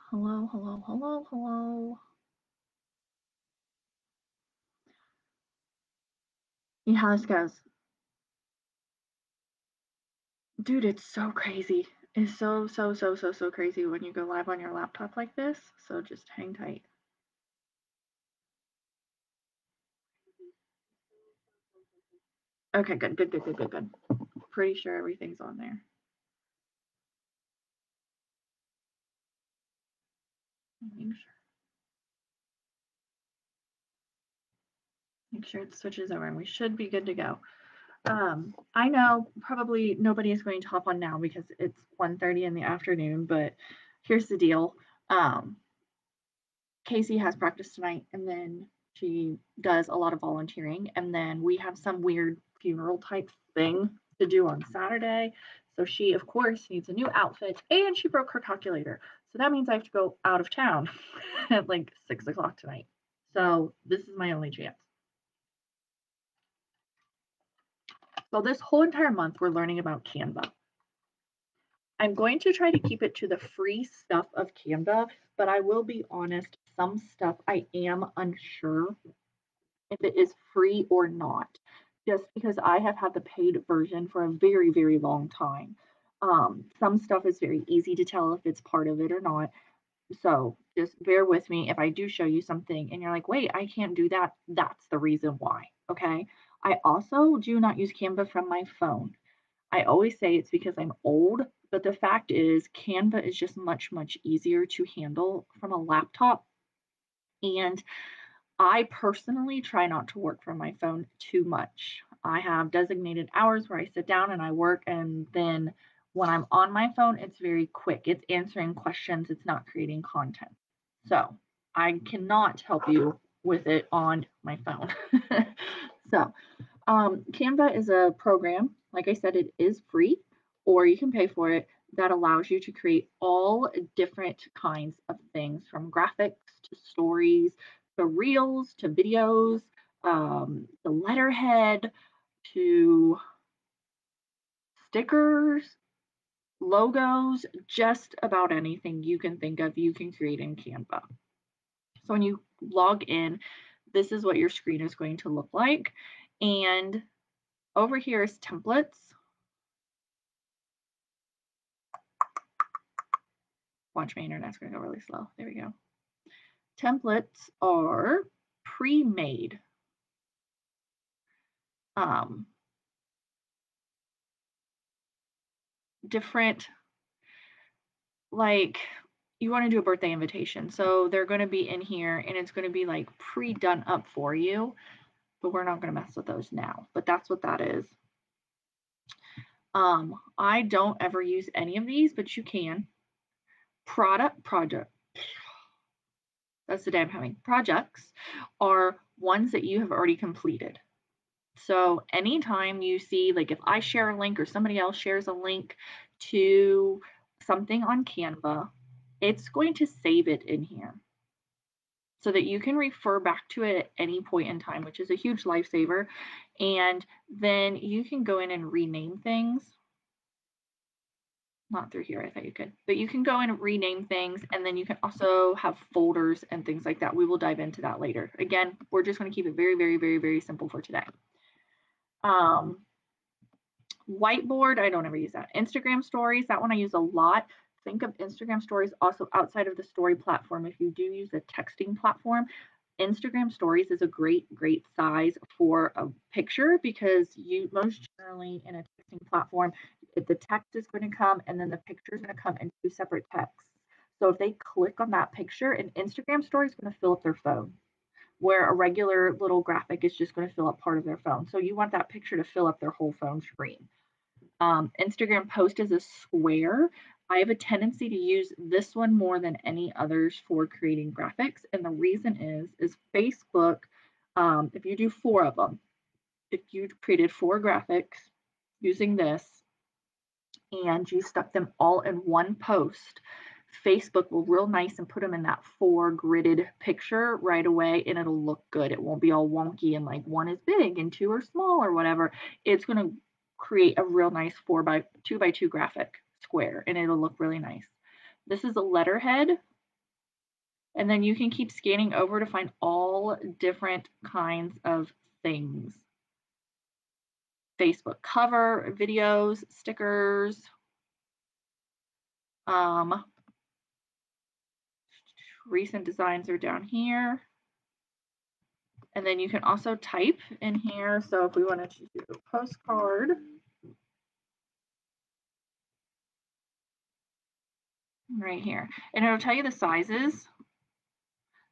Hello, hello, hello, hello. You know how this goes. Dude, it's so crazy. It's so crazy when you go live on your laptop like this. So just hang tight. Okay, good. Pretty sure everything's on there. Make sure it switches over and we should be good to go. I know probably nobody is going to hop on now because it's 1:30 in the afternoon, but here's the deal. Um, Casey has practice tonight, and then she does a lot of volunteering, and then we have some weird funeral type thing to do on Saturday. So she, of course, needs a new outfit, and she broke her calculator. So that means I have to go out of town at like 6 o'clock tonight. So this is my only chance. So this whole entire month, we're learning about Canva. I'm going to try to keep it to the free stuff of Canva, but I will be honest, some stuff I am unsure if it is free or not, just because I have had the paid version for a very long time. Some stuff is very easy to tell if it's part of it or not. So just bear with me if I do show you something and you're like, wait, I can't do that. That's the reason why. Okay. I also do not use Canva from my phone. I always say it's because I'm old, but the fact is, Canva is just much easier to handle from a laptop. And I personally try not to work from my phone too much. I have designated hours where I sit down and I work, and then when I'm on my phone, it's very quick. It's answering questions, it's not creating content. So I cannot help you with it on my phone. So, Canva is a program. Like I said, it is free, or you can pay for it. That allows you to create all different kinds of things from graphics to stories to reels to videos, the letterhead to stickers, logos, just about anything you can think of, you can create in Canva. So when you log in, this is what your screen is going to look like. And over here is templates. Watch, my internet's going to go really slow. There we go. Templates are pre-made. Um, different, like you want to do a birthday invitation. So they're going to be in here and it's going to be like pre-done up for you, but we're not going to mess with those now. But that's what that is. I don't ever use any of these, but you can. Project. That's the day I'm having. Projects are ones that you have already completed. So anytime you see, like if I share a link or somebody else shares a link to something on Canva, it's going to save it in here so that you can refer back to it at any point in time, which is a huge lifesaver. And then you can go in and rename things. Not through here, I thought you could, but you can go and rename things, and then you can also have folders and things like that. We will dive into that later. Again, we're just going to keep it very simple for today. Whiteboard, I don't ever use that. Instagram stories, that one I use a lot. Think of Instagram stories also outside of the story platform. If you do use a texting platform, Instagram stories is a great size for a picture because you most generally in a texting platform, the text is going to come and then the picture is going to come in two separate texts. So if they click on that picture, an Instagram story is going to fill up their phone, where a regular little graphic is just going to fill up part of their phone. So you want that picture to fill up their whole phone screen. Instagram post is a square. I have a tendency to use this one more than any others for creating graphics. And the reason is Facebook, if you do 4 of them, if you created 4 graphics using this and you stuck them all in one post, Facebook will real nice and put them in that 4 gridded picture right away and it'll look good. It won't be all wonky and like 1 is big and 2 are small or whatever. It's going to create a real nice 2 by 2 graphic square and it'll look really nice. This is a letterhead. And then you can keep scanning over to find all different kinds of things. Facebook cover, videos, stickers, um, recent designs are down here. And then you can also type in here. So if we wanted to do a postcard, right here, and it'll tell you the sizes.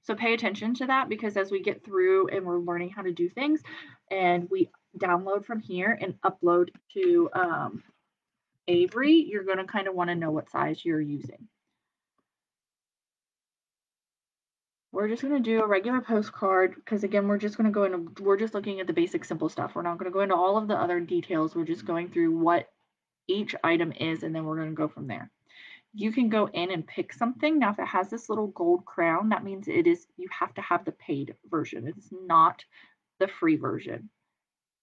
So pay attention to that, because as we get through and we're learning how to do things and we download from here and upload to Avery, you're going to kind of want to know what size you're using. We're just going to do a regular postcard because, again, we're just going to go in, we're just looking at the basic simple stuff. We're not going to go into all of the other details. We're just going through what each item is, and then we're going to go from there. You can go in and pick something. Now, if it has this little gold crown, that means it is, you have to have the paid version. It's not the free version,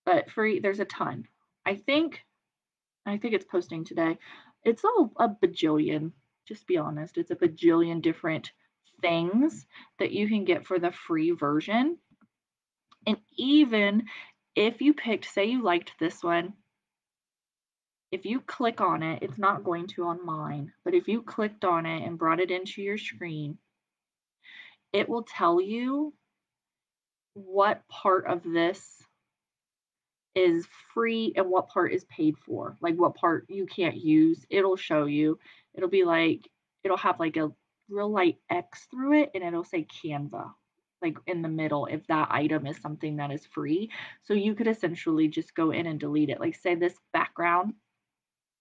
but free, there's a ton. I think it's posting today. It's a bajillion, just be honest. It's a bajillion different things that you can get for the free version. And even if you picked, say you liked this one, if you click on it, it's not going to on mine, but if you clicked on it and brought it into your screen, it will tell you what part of this is free and what part is paid for, like what part you can't use. It'll show you. It'll be like, it'll have like a real light X through it, and it'll say Canva like in the middle if that item is something that is free. So you could essentially just go in and delete it. Like, say this background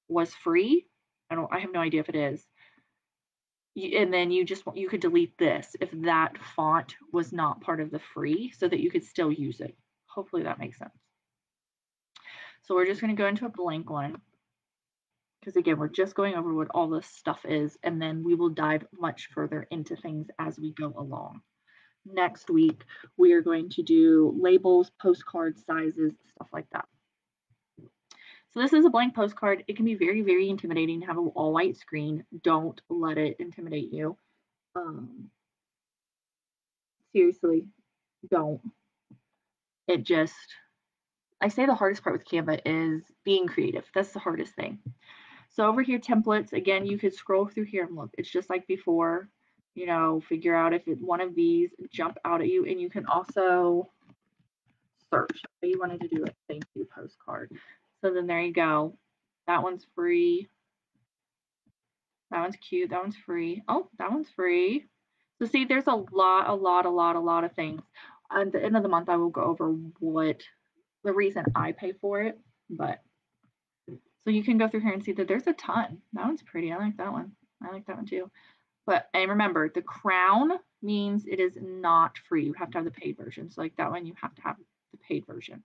was free. I have no idea if it is. And then you could delete this if that font was not part of the free, so that you could still use it. Hopefully that makes sense. So we're just going to go into a blank one, because again, we're just going over what all this stuff is, and then we will dive much further into things as we go along. Next week, we are going to do labels, postcard sizes, stuff like that. So this is a blank postcard. It can be very, very intimidating to have an all white screen. Don't let it intimidate you. Seriously, don't. It just, I say the hardest part with Canva is being creative. That's the hardest thing. So over here, templates, again, you could scroll through here and look. It's just like before, figure out if one of these jump out at you, and you can also search. So you wanted to do a thank you postcard. So then there you go. That one's free. That one's cute. That one's free. Oh, that one's free. So see, there's a lot of things. At the end of the month, I will go over what the reason I pay for it. But so you can go through here and see that there's a ton. That one's pretty. I like that one. I like that one too. But, and remember, the crown means it is not free. You have to have the paid version. So like that one, you have to have the paid version.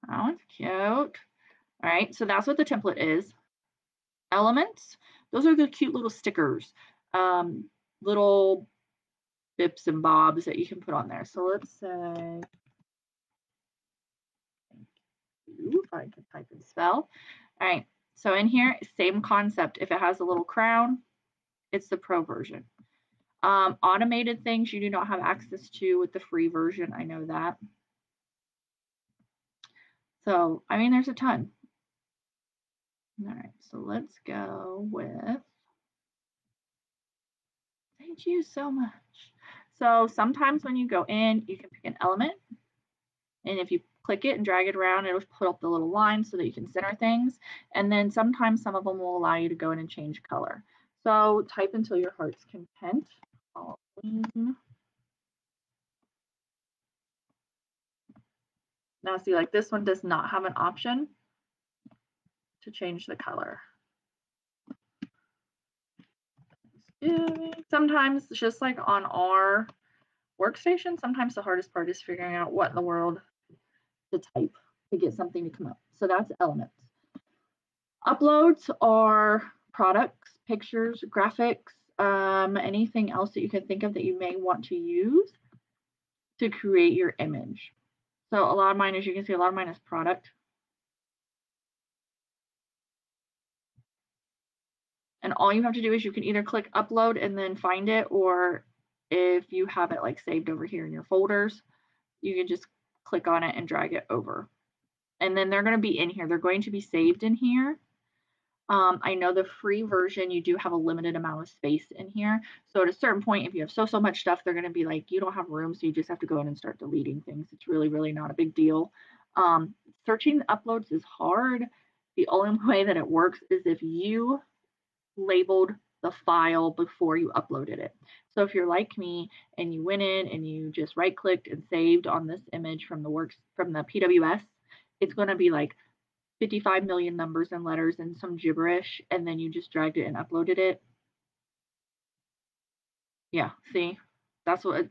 That one's cute. All right, so that's what the template is. Elements, those are the cute little stickers, little bips and bobs that you can put on there. So let's say, if I can type and spell. All right, so in here, same concept. If it has a little crown, it's the pro version. Automated things you do not have access to with the free version. I know that. So, I mean, there's a ton. All right, so let's go with, thank you so much. So sometimes when you go in, you can pick an element, and if you click it and drag it around, it'll put up the little line so that you can center things. And then sometimes some of them will allow you to go in and change color. So type until your heart's content. Halloween. Now see, like this one does not have an option to change the color. Sometimes, just like on our workstation, sometimes the hardest part is figuring out what in the world to type to get something to come up. So that's elements. Uploads are products, pictures, graphics, anything else that you can think of that you may want to use to create your image. So a lot of mine, as you can see, a lot of mine is product. And all you have to do is you can either click upload and then find it, or if you have it like saved over here in your folders, you can just click on it and drag it over. And then they're going to be in here. They're going to be saved in here. I know the free version, you do have a limited amount of space in here. So at a certain point, if you have so much stuff, they're going to be like, you don't have room. So you just have to go in and start deleting things. It's really, really not a big deal. Searching uploads is hard. The only way that it works is if you labeled the file before you uploaded it. So if you're like me and you went in and you just right clicked and saved on this image from the PWS, it's going to be like 55 million numbers and letters and some gibberish, and then you just dragged it and uploaded it. Yeah, see, that's what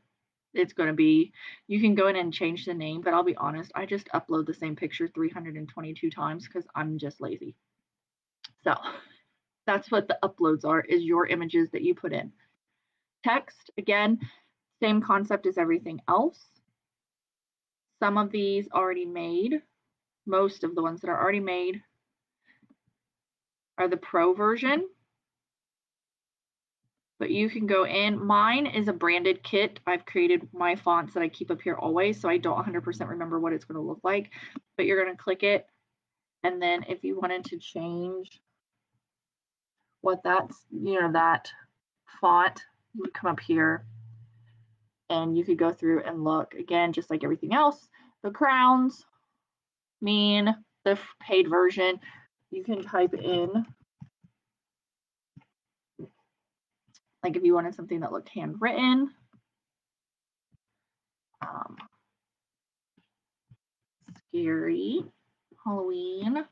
it's going to be. You can go in and change the name, but I'll be honest, I just upload the same picture 322 times because I'm just lazy. So that's what the uploads are, is your images that you put in. Text, again, same concept as everything else. Some of these already made, most of the ones that are already made are the pro version. But you can go in. Mine is a branded kit. I've created my fonts that I keep up here always, so I don't 100% remember what it's going to look like. But you're going to click it, and then if you wanted to change what that's, that font, you would come up here, and you could go through and look. Again, just like everything else, the crowns mean the paid version. You can type in, like if you wanted something that looked handwritten, scary Halloween.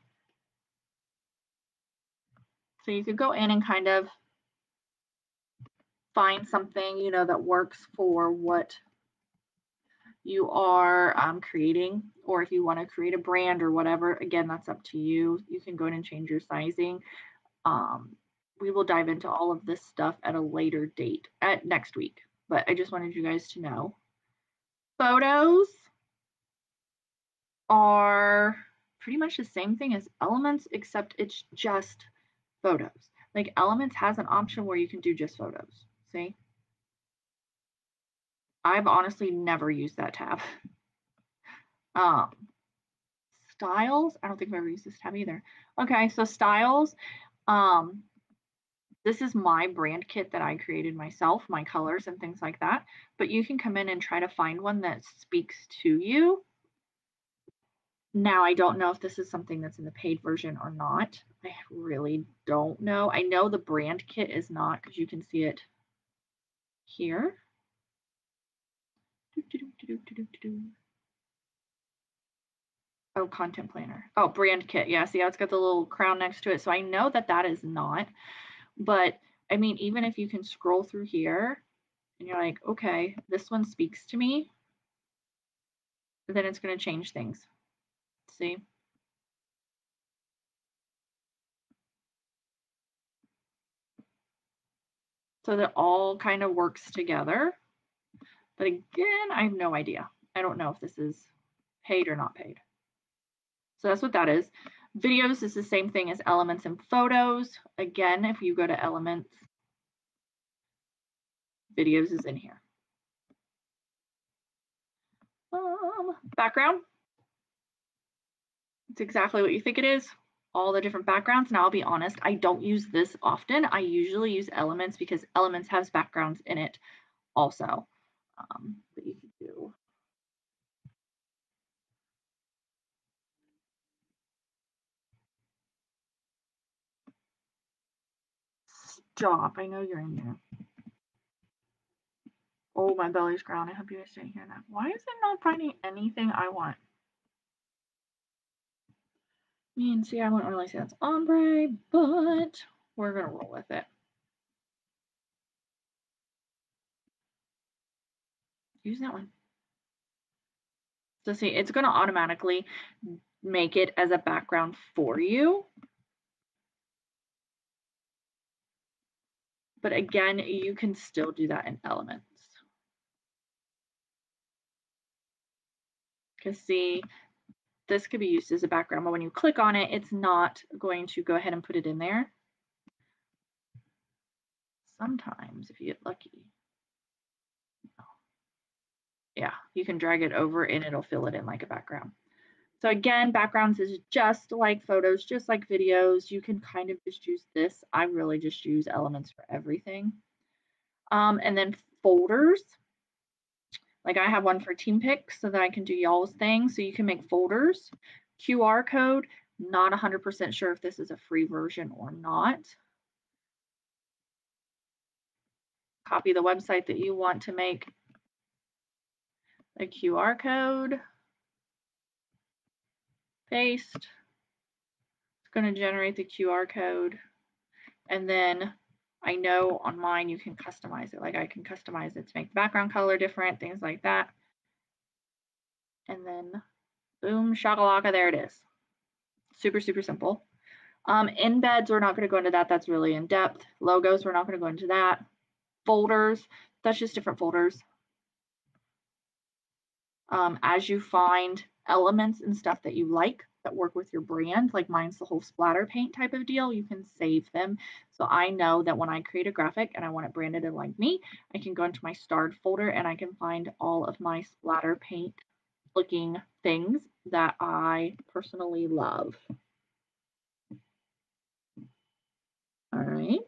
So you could go in and kind of find something, that works for what you are creating, or if you want to create a brand or whatever, again, that's up to you. You can go in and change your sizing. We will dive into all of this stuff at a later date, at next week, but I just wanted you guys to know. Photos are pretty much the same thing as Elements, except it's just photos. Like Elements has an option where you can do just photos. See? I've honestly never used that tab. Styles, I don't think I've ever used this tab either. Okay, so styles, this is my brand kit that I created myself, my colors and things like that. But you can come in and try to find one that speaks to you. Now, I don't know if this is something that's in the paid version or not. I really don't know. I know the brand kit is not, because you can see it here. Oh, content planner. Oh, brand kit. Yeah, see how it's got the little crown next to it. So I know that that is not. But I mean, even if you can scroll through here and you're like, okay, this one speaks to me, then it's going to change things. See? So that all kind of works together. But again, I have no idea. I don't know if this is paid or not paid. So that's what that is. Videos is the same thing as Elements and Photos. Again, if you go to Elements, Videos is in here. Background. It's exactly what you think it is. All the different backgrounds. Now, I'll be honest, I don't use this often. I usually use Elements because Elements has backgrounds in it also. But you could do. Stop. I know you're in there. Oh, my belly's growling. I hope you guys didn't hear that. Why is it not finding anything I want? See, I wouldn't really say that's ombre, but we're going to roll with it. Use that one. So see, it's going to automatically make it as a background for you. But again, you can still do that in Elements. Because see, this could be used as a background, but when you click on it, it's not going to go ahead and put it in there. sometimes if you get lucky. Yeah, you can drag it over and it'll fill it in like a background. So again, backgrounds is just like photos, just like videos. You can kind of just use this. I really just use elements for everything. And then folders. Like I have one for team pics so that I can do y'all's thing. So you can make folders. QR code, not 100% sure if this is a free version or not. Copy the website that you want to make a QR code. Paste. It's going to generate the QR code. And then I know on mine you can customize it. Like I can customize it to make the background color different, things like that. And then boom, shakalaka, there it is. Super, super simple. Embeds, we're not going to go into that. That's really in depth. Logos, we're not going to go into that. Folders, that's just different folders. As you find elements and stuff that you like that work with your brand, like mine's the whole splatter paint type of deal, you can save them. So I know that when I create a graphic and I want it branded and like me, I can go into my starred folder and I can find all of my splatter paint looking things that I personally love. All right.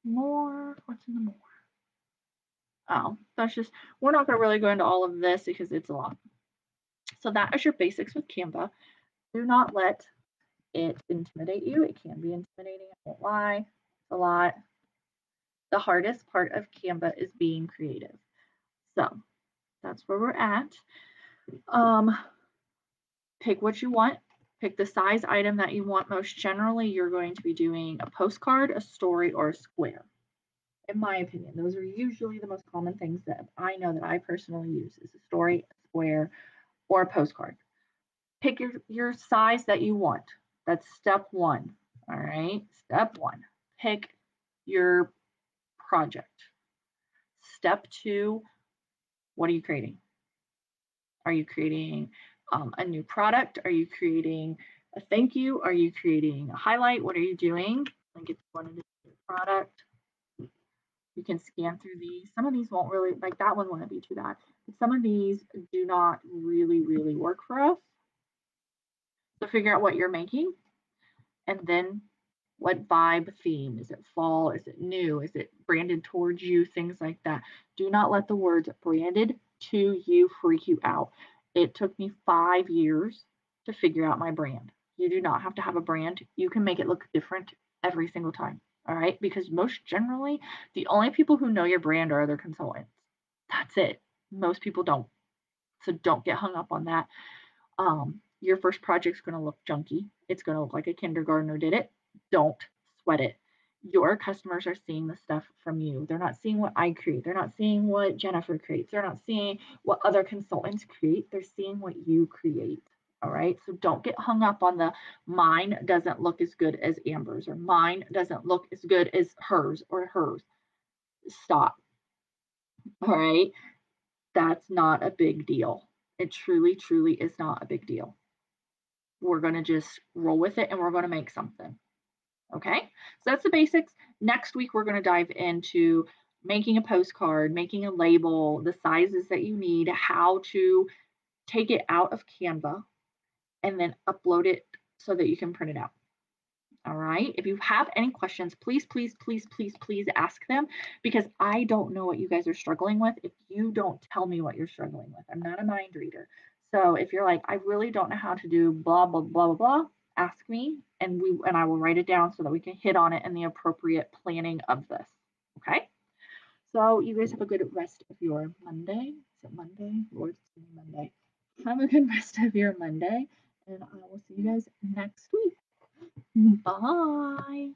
More, what's in the more? Oh, that's just, we're not going to really go into all of this because it's a lot. So that is your basics with Canva. Do not let it intimidate you. It can be intimidating, I won't lie. It's a lot. The hardest part of Canva is being creative. So that's where we're at. Pick what you want. Pick the size item that you want. Most generally, you're going to be doing a postcard, a story, or a square. In my opinion, those are usually the most common things that I know that I personally use is a story, a square, or a postcard. Pick your size that you want. That's step one. All right. Step one, pick your project. Step two, what are you creating? Are you creating a new product? Are you creating a thank you? Are you creating a highlight? What are you doing? Like it's one of the product. You can scan through these. Some of these won't really, like that one wouldn't be too bad. But some of these do not really, really work for us. So figure out what you're making and then what vibe theme. Is it fall? Is it new? Is it branded towards you? Things like that. Do not let the words branded to you freak you out. It took me 5 years to figure out my brand. You do not have to have a brand. You can make it look different every single time. All right. Because most generally, the only people who know your brand are other consultants. That's it. Most people don't. So don't get hung up on that. Your first project's going to look junky. It's going to look like a kindergartner did it. Don't sweat it. Your customers are seeing the stuff from you. They're not seeing what I create. They're not seeing what Jennifer creates. They're not seeing what other consultants create. They're seeing what you create. All right. So don't get hung up on the mine doesn't look as good as Amber's or mine doesn't look as good as hers or hers. Stop. All right. That's not a big deal. It truly, truly is not a big deal. We're going to just roll with it and we're going to make something. Okay, so that's the basics. Next week, we're going to dive into making a postcard, making a label, the sizes that you need, how to take it out of Canva and then upload it so that you can print it out. All right. If you have any questions, please, please, please, please, please ask them because I don't know what you guys are struggling with if you don't tell me what you're struggling with. I'm not a mind reader. So if you're like, I really don't know how to do blah, blah, blah, blah, blah, ask me and I will write it down so that we can hit on it in the appropriate planning of this. Okay. So you guys have a good rest of your Monday. Is it Monday? Lord, it's Monday. Have a good rest of your Monday and I will see you guys next week. Bye.